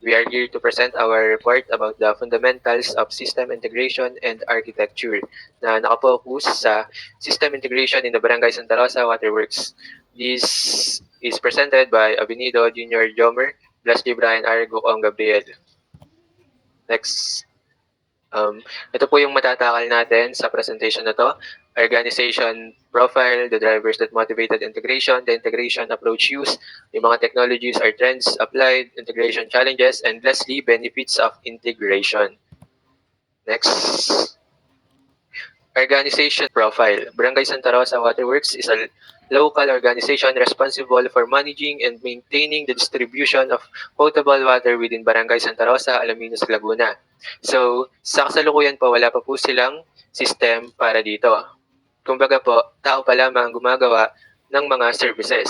We are here to present our report about the fundamentals of system integration and architecture na nakapokus sa system integration in the Barangay Santa Rosa Waterworks. This is presented by Abinido Junior Jomer, Blasky Brian Argo Ong Gabriel. Next. Ito po yung matatakal natin sa presentation na to. Organization profile, the drivers that motivated integration, the integration approach used, yung mga technologies or trends applied, integration challenges, and lastly, benefits of integration. Next. Organization profile. Barangay Santa Rosa Waterworks is a local organization responsible for managing and maintaining the distribution of potable water within Barangay Santa Rosa, Alaminos, Laguna. So, sa kasalukuyan po, wala pa po silang system para dito. Kumbaga po, tao pa lamang gumagawa ng mga services.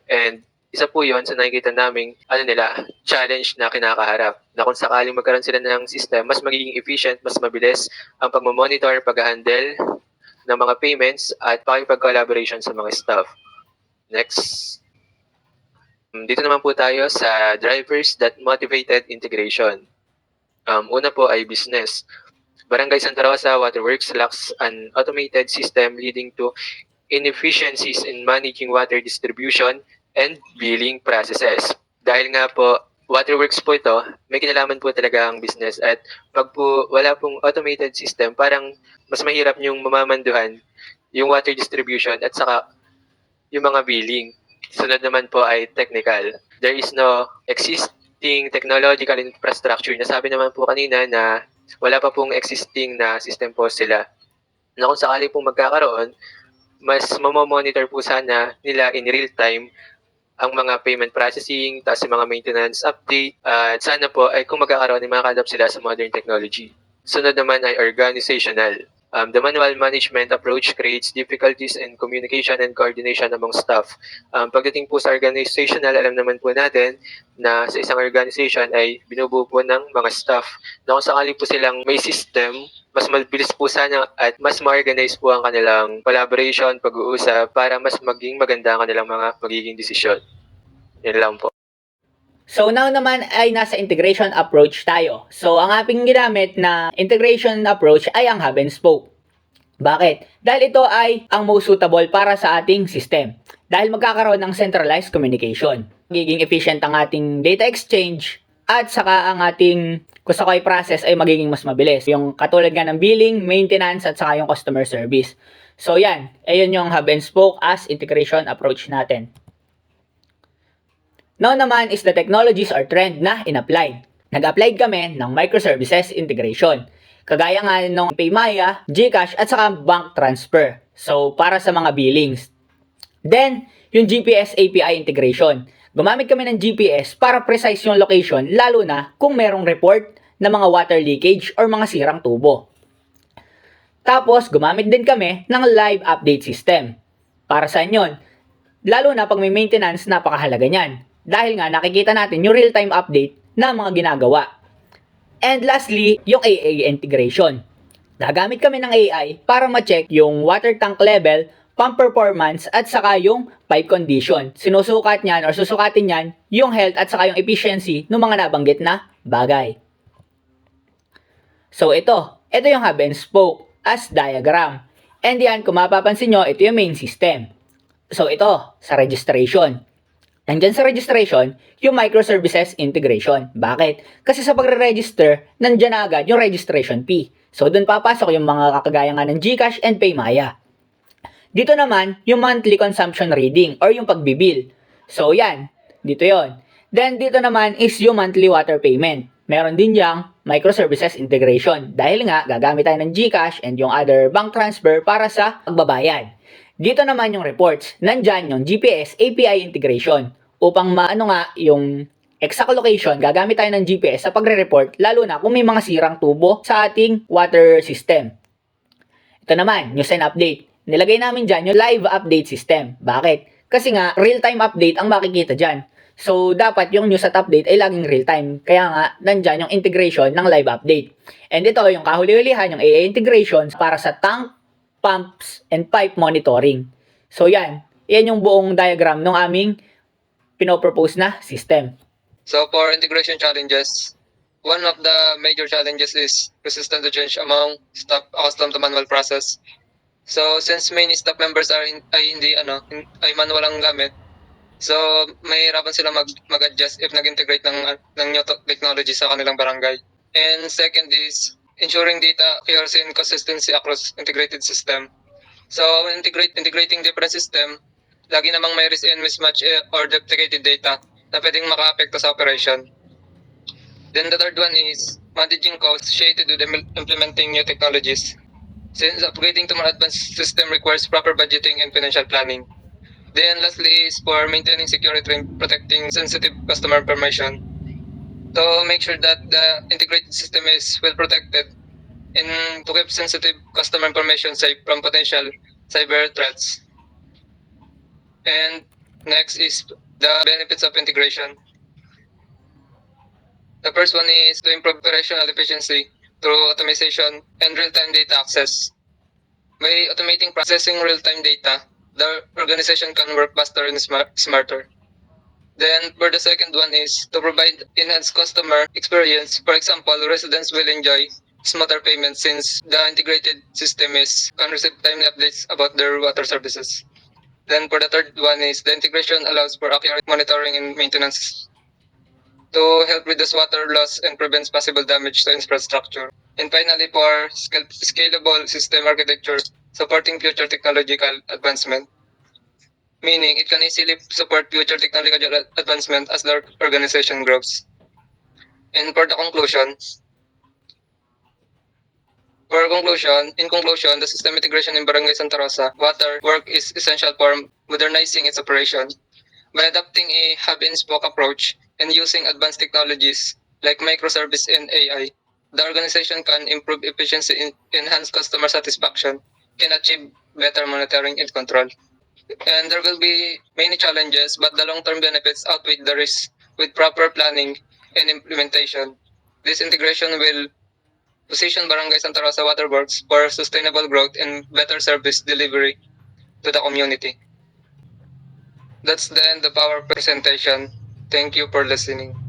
And isa po yun sa nakikita naming challenge na kinakaharap. Na kung sakaling magkaroon sila ng system, mas magiging efficient, mas mabilis ang pagmamonitor, pag-handle ng mga payments at pakipag-collaboration sa mga staff. Next. Dito naman po tayo sa drivers that motivated integration. Una po ay business. Barangay Santa Rosa Waterworks lacks an automated system leading to inefficiencies in managing water distribution and billing processes. Dahil nga po, waterworks po ito, may kinalaman po talaga ang business at pag po wala pong automated system, parang mas mahirap yung mamamanduhan yung water distribution at saka yung mga billing. Sunod naman po ay technical. There is no existing technological infrastructure. Nasabi naman po kanina na wala pa pong existing na system po sila. Na kung sakali pong magkakaroon, mas mamamonitor po sana nila in real time ang mga payment processing, tapos yung mga maintenance update, at sana po ay kung magkakaroon ay makakadap sila sa modern technology. Sunod naman ay organizational. The manual management approach creates difficulties in communication and coordination among staff. Pagdating po sa organizational, alam naman po natin na sa isang organization ay binubuo po ng mga staff. Na kung sakali po silang may system, mas mabilis po sana at mas ma-organize po ang kanilang collaboration, pag-uusap, para mas maging maganda ang kanilang mga magiging desisyon. Yan lang po. So now naman ay nasa integration approach tayo. So ang ating ginamit na integration approach ay ang hub and spoke. Bakit? Dahil ito ay ang most suitable para sa ating system. Dahil magkakaroon ng centralized communication. Magiging efficient ang ating data exchange at saka ang ating kusakay process ay magiging mas mabilis. Yung katulad nga ng billing, maintenance at saka yung customer service. So yan, ayun yung hub and spoke as integration approach natin. Now naman is the technologies or trend na in-applied. Nag-applied kami ng microservices integration. Kagaya nga ng Paymaya, GCash at saka bank transfer. So para sa mga billings. Then, yung GPS API integration. Gumamit kami ng GPS para precise yung location lalo na kung merong report na mga water leakage or mga sirang tubo. Tapos, gumamit din kami ng live update system. Para saan yun? Lalo na pag may maintenance, napakahalaga niyan. Dahil nga nakikita natin yung real-time update na mga ginagawa. And lastly, yung AA integration. Nagamit kami ng AI para ma-check yung water tank level, pump performance at saka yung pipe condition. Sinusukat niyan or susukatin niyan yung health at saka yung efficiency ng mga nabanggit na bagay. So ito yung hub and spoke as diagram. And yan, kung mapapansin nyo, ito yung main system. So ito, sa registration. Nandyan sa registration, yung microservices integration. Bakit? Kasi sa pagre-register, nandyan na agad yung registration fee. So, doon papasok yung mga kakagaya nga ng GCash and Paymaya. Dito naman, yung monthly consumption reading or yung pagbibil. So, yan. Dito yon. Then, dito naman is yung monthly water payment. Meron din diyang microservices integration. Dahil nga, gagamit tayo ng GCash and yung other bank transfer para sa pagbabayad. Dito naman yung reports. Nandyan yung GPS API integration. Upang maano nga yung exact location, gagamit tayo ng GPS sa pagre-report, lalo na kung may mga sirang tubo sa ating water system. Ito naman, news and update. Nilagay namin dyan yung live update system. Bakit? Kasi nga, real-time update ang makikita dyan. So, dapat yung news at update ay laging real-time. Kaya nga, nandyan yung integration ng live update. And ito, yung kahuli-hulihan, yung AA integration para sa tank, pumps, and pipe monitoring. So yan yung buong diagram ng aming pinopropose na system. So for integration challenges, one of the major challenges is resistance to change among staff accustomed to manual process. So since many staff members ay hindi ay manual ang gamit, so mahirapan sila mag-adjust if nag-integrate ng new technology sa kanilang barangay. And second is ensuring data accuracy and consistency across integrated system. So when integrating different system, lagi namang may risk and mismatch or duplicated data na pwedeng maka-apekto sa operation. Then the third one is managing costs associated with implementing new technologies. Since upgrading to more advanced system requires proper budgeting and financial planning. Then lastly is for maintaining security and protecting sensitive customer information. To make sure that the integrated system is well protected and to keep sensitive customer information safe from potential cyber threats. And next is the benefits of integration. The first one is to improve operational efficiency through automation and real-time data access. By automating processing real-time data, the organization can work faster and smarter. Then for the second one is to provide enhanced customer experience. For example, residents will enjoy smarter payments since the integrated system can receive timely updates about their water services. Then for the third one is the integration allows for accurate monitoring and maintenance to help reduce water loss and prevents possible damage to infrastructure. And finally, for scalable system architecture, supporting future technological advancement, meaning it can easily support future technological advancement as the organization grows. And for the conclusion, in conclusion, the system integration in Barangay Santa Rosa water work is essential for modernizing its operation. By adopting a hub-and-spoke approach and using advanced technologies like microservice and AI, the organization can improve efficiency, enhance customer satisfaction, and achieve better monitoring and control. And there will be many challenges, but the long-term benefits outweigh the risks with proper planning and implementation. This integration will position Barangay Santa Rosa Water Works for sustainable growth and better service delivery to the community. That's the end of our presentation. Thank you for listening.